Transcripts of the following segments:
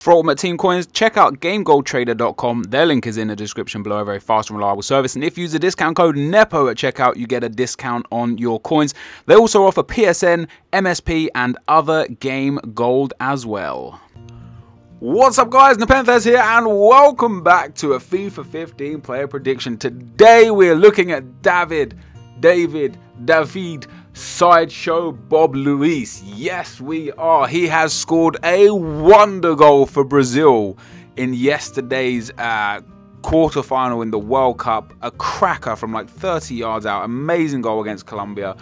For Ultimate Team Coins, check out GameGoldTrader.com. Their link is in the description below. A very fast and reliable service. And if you use the discount code NEPO at checkout, you get a discount on your coins. They also offer PSN, MSP, and other game gold as well. What's up, guys? NepentheZ here, and welcome back to a FIFA 15 player prediction. Today we're looking at David Sideshow Bob Luiz. Yes, we are. He has scored a wonder goal for Brazil in yesterday's quarterfinal in the World Cup. A cracker from like 30 yards out. Amazing goal against Colombia.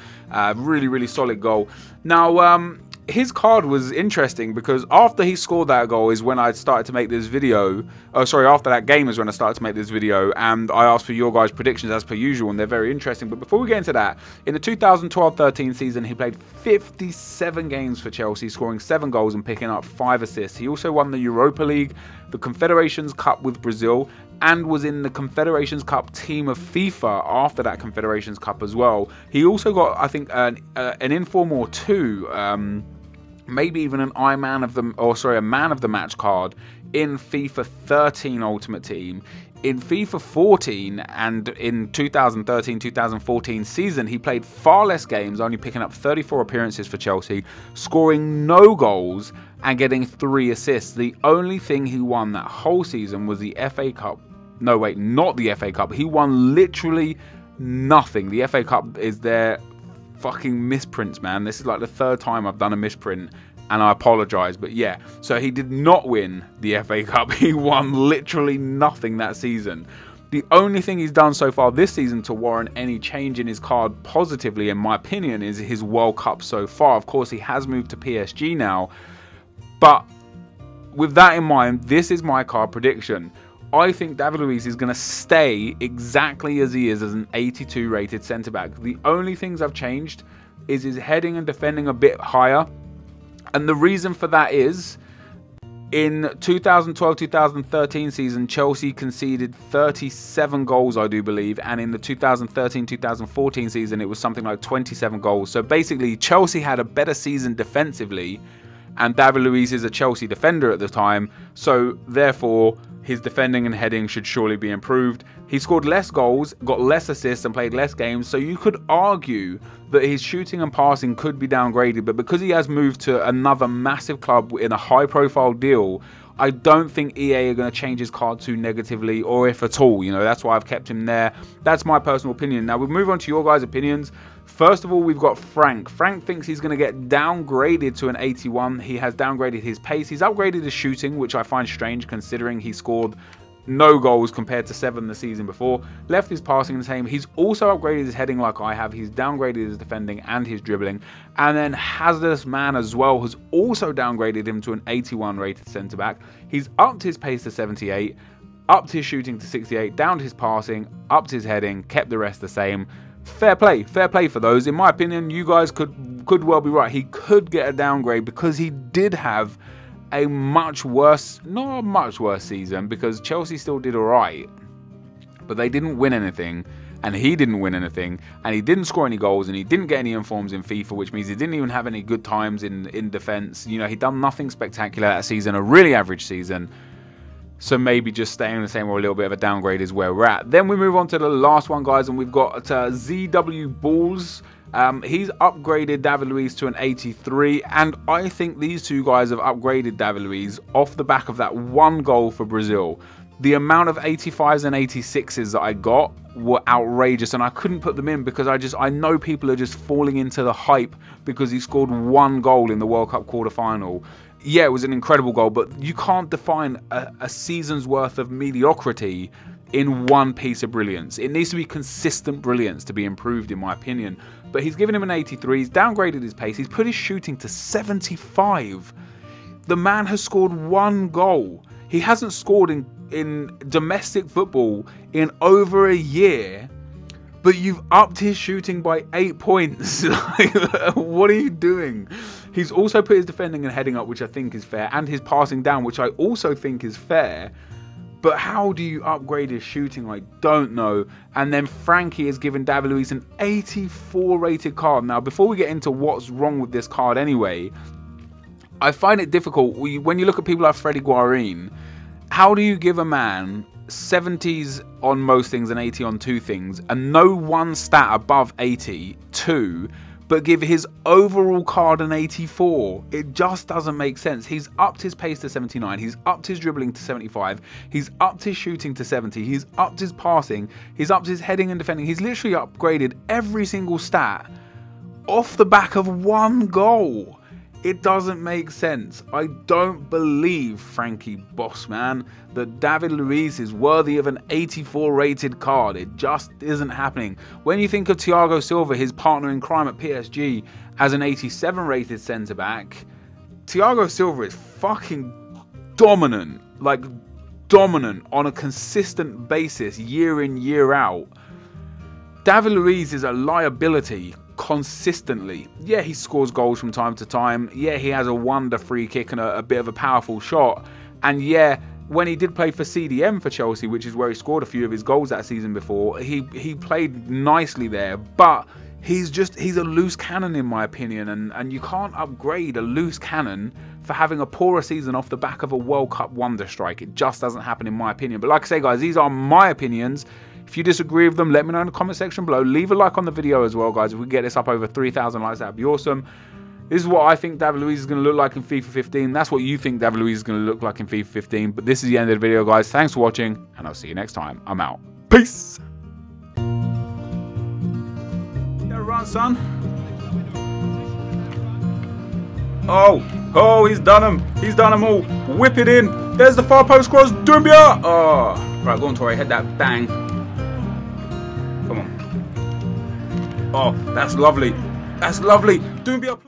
Really solid goal. Now, his card was interesting because after he scored that goal is when I started to make this video. Oh, sorry, after that game is when I started to make this video, and I asked for your guys' predictions as per usual, and they're very interesting. But before we get into that, in the 2012-13 season, he played 57 games for Chelsea, scoring 7 goals and picking up 5 assists. He also won the Europa League, the Confederations Cup with Brazil, and was in the Confederations Cup team of FIFA after that Confederations Cup as well. He also got, I think, an inform or two, maybe even an a man of the match card in FIFA 13 Ultimate Team. In FIFA 14 and in 2013-2014 season, he played far less games, only picking up 34 appearances for Chelsea, scoring no goals and getting 3 assists. The only thing he won that whole season was the FA Cup. No, wait, not the FA Cup. He won literally nothing. The FA Cup is their fucking misprints, man. This is like the 3rd time I've done a misprint, and I apologize, but yeah. So he did not win the FA Cup. He won literally nothing that season. The only thing he's done so far this season to warrant any change in his card positively, in my opinion, is his World Cup so far. Of course, he has moved to PSG now, but with that in mind, this is my card prediction. I think David Luiz is going to stay exactly as he is as an 82 rated centre-back. The only things I've changed is his heading and defending a bit higher. And the reason for that is, in 2012-2013 season, Chelsea conceded 37 goals, I do believe. And in the 2013-2014 season, it was something like 27 goals. So basically, Chelsea had a better season defensively. And David Luiz is a Chelsea defender at the time. So therefore, his defending and heading should surely be improved. He scored less goals, got less assists, and played less games. So you could argue that his shooting and passing could be downgraded. But because he has moved to another massive club in a high-profile deal, I don't think EA are going to change his card too negatively, or if at all. You know, that's why I've kept him there. That's my personal opinion. Now, we'll move on to your guys' opinions. First of all, we've got Frank. Frank thinks he's going to get downgraded to an 81. He has downgraded his pace. He's upgraded his shooting, which I find strange considering he scored no goals compared to 7 the season before. Left his passing the same. He's also upgraded his heading like I have. He's downgraded his defending and his dribbling. And then Hazardous Man as well has also downgraded him to an 81 rated centre-back. He's upped his pace to 78, upped his shooting to 68, downed his passing, upped his heading, kept the rest the same. Fair play for those. In my opinion, you guys could well be right. He could get a downgrade because he did have a not much worse season, because Chelsea still did alright, but they didn't win anything, and he didn't win anything, and he didn't score any goals, and he didn't get any informs in FIFA, which means he didn't even have any good times in defence. You know, he done nothing spectacular that season, a really average season. So maybe just staying the same or a little bit of a downgrade is where we're at. Then we move on to the last one, guys, and we've got ZW Balls. He's upgraded David Luiz to an 83, and I think these two guys have upgraded David Luiz off the back of that one goal for Brazil. The amount of 85s and 86s that I got were outrageous, and I couldn't put them in because I know people are just falling into the hype because he scored one goal in the World Cup quarterfinal. Yeah, it was an incredible goal, but you can't define a season's worth of mediocrity in one piece of brilliance. It needs to be consistent brilliance to be improved, in my opinion. But he's given him an 83, he's downgraded his pace, he's put his shooting to 75. The man has scored 1 goal. He hasn't scored in domestic football in over a year, but you've upped his shooting by 8 points. What are you doing? He's also put his defending and heading up, which I think is fair, and his passing down, which I also think is fair. But how do you upgrade his shooting? I don't know. And then Frankie has given David Luiz an 84 rated card. Now, before we get into what's wrong with this card anyway, I find it difficult when you look at people like Freddie Guarin. How do you give a man 70s on most things and 80 on two things, and no one stat above 82, but give his overall card an 84? It just doesn't make sense. He's upped his pace to 79, he's upped his dribbling to 75, he's upped his shooting to 70, he's upped his passing, he's upped his heading and defending. He's literally upgraded every single stat off the back of one goal. It doesn't make sense. I don't believe, Frankie Bossman, that David Luiz is worthy of an 84 rated card. It just isn't happening. When you think of Thiago Silva, his partner in crime at PSG, as an 87 rated centre back, Thiago Silva is fucking dominant. Like, dominant on a consistent basis, year in, year out. David Luiz is a liability consistently. Yeah, he scores goals from time to time. Yeah, he has a wonder free kick and a bit of a powerful shot. And yeah, when he did play for CDM for Chelsea, which is where he scored a few of his goals that season before, he played nicely there. But he's a loose cannon in my opinion, and you can't upgrade a loose cannon for having a poorer season off the back of a World Cup wonder strike. It just doesn't happen in my opinion. But like I say, guys, these are my opinions. If you disagree with them, let me know in the comment section below. Leave a like on the video as well, guys. If we get this up over 3,000 likes, that'd be awesome. This is what I think David Luiz is going to look like in FIFA 15. That's what you think David Luiz is going to look like in FIFA 15. But this is the end of the video, guys. Thanks for watching, and I'll see you next time. I'm out. Peace. Yeah, run, son. Oh, he's done them. He's done them all. Whip it in. There's the far post cross. Doumbia. Oh, right, go on, Torre. Head that bang. Come on. Oh, that's lovely. That's lovely. Doumbia.